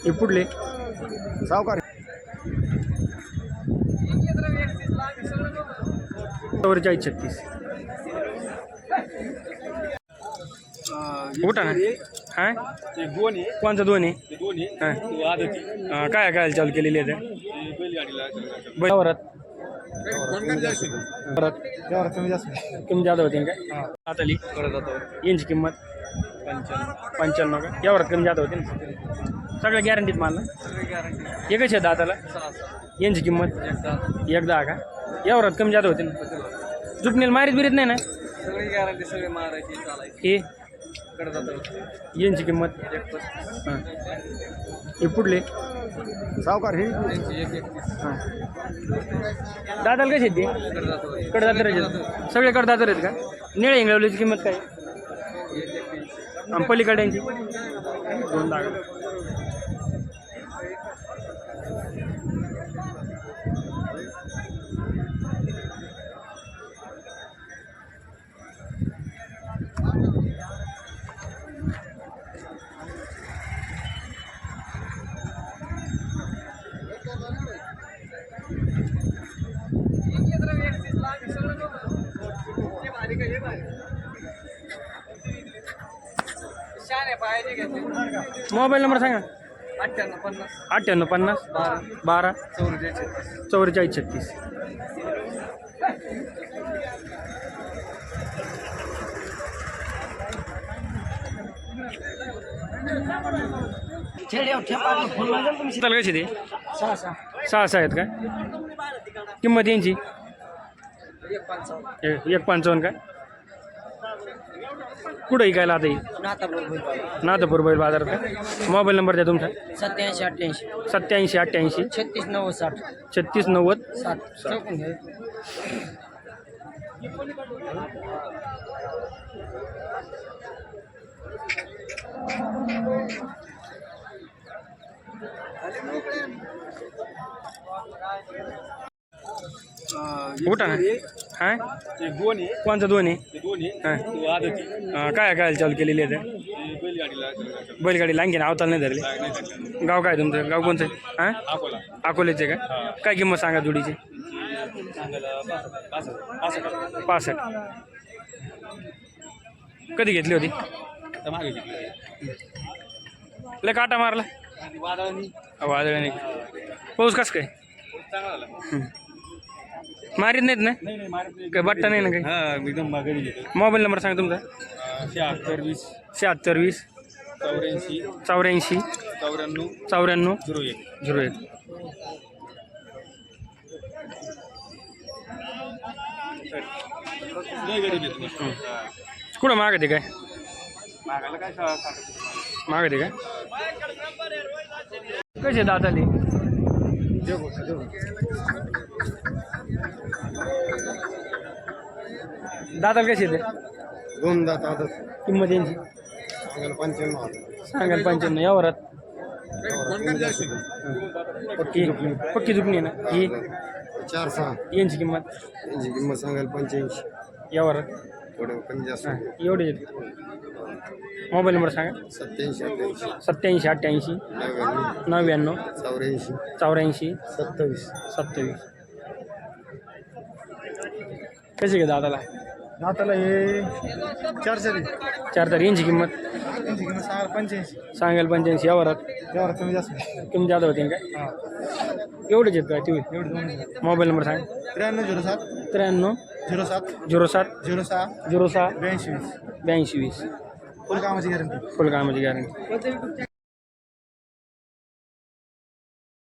हे पुढले सावकार चौवेचाळीस 36 उठा ना हां कोणचं दोन आहे हां काय काय चालू केलेली आहे बरोबरात परत कमी जादा होती काय आता आली यांची किंमत 55 का यावर कमी जादा होते ना सगळ्या गॅरंटीत माल ना एकच आहे दाताला यांची किंमत 10 का यावर कमी जादा होते ना जुकनेल मारीत बिरीत नाही ना सगळी गॅरंटी सगळे मारायची चालायची हे कडे जातो यांची किंमत हां हे पुढले सावकार हे हां दादाला कशी येते कडदातर सगळे कडदातर आहेत का निळे इंगळवलीची किंमत काय आणि पलीकडे 2 लाख मोबाईल नंबर सांगा 98 50 12 44 36 कशी ते 6 आहेत का किंमत यांची 1.55 काय कुठं ऐकायला आता येईल नाथपूर बैल बाजारात का मोबाईल नंबर द्या तुमचा 87 88 36 90 उठा ना हां कोणचं दोन आहे हां काय काय चालू केलेली आहे बैलगाडी लांगीन आवताल नाही धरले गाव काय तुमचं गाव कोणतं हां अकोल्याचे का काय किंमत सांगा जोडीची 65 कधी घेतली होती लय काटा मारला वादळाने पाऊस कसं काय मारीत नाहीत ना काय बट्टा नाही ना काही एकदम मोबाईल नंबर सांगा तुमचा 76 20 84 94 01 कुठं मागते काय मागते काय कसे दादाली दादाला कसे येते 2 दात आदत किंमत यांची 95 सांगाल 95 यावरात पक्की जुकणी आहे ना ही 4-6 यांची किंमत सांगाल 85 यावरात थोडं कमी जास्त एवढे मोबाईल नंबर सांगा 87 88 99 84 27 कसे घे दादाला नाताला हे 4 तर यांची किंमत सांगाल 85 यावरात कमी जास्त कमी जादा होते काय एवढेच आहेत काय तुम्ही मोबाईल नंबर सांगा 93 07 07 06 06 82 20 फुल कामाची गॅरंटी फुल कामाची गॅरंटी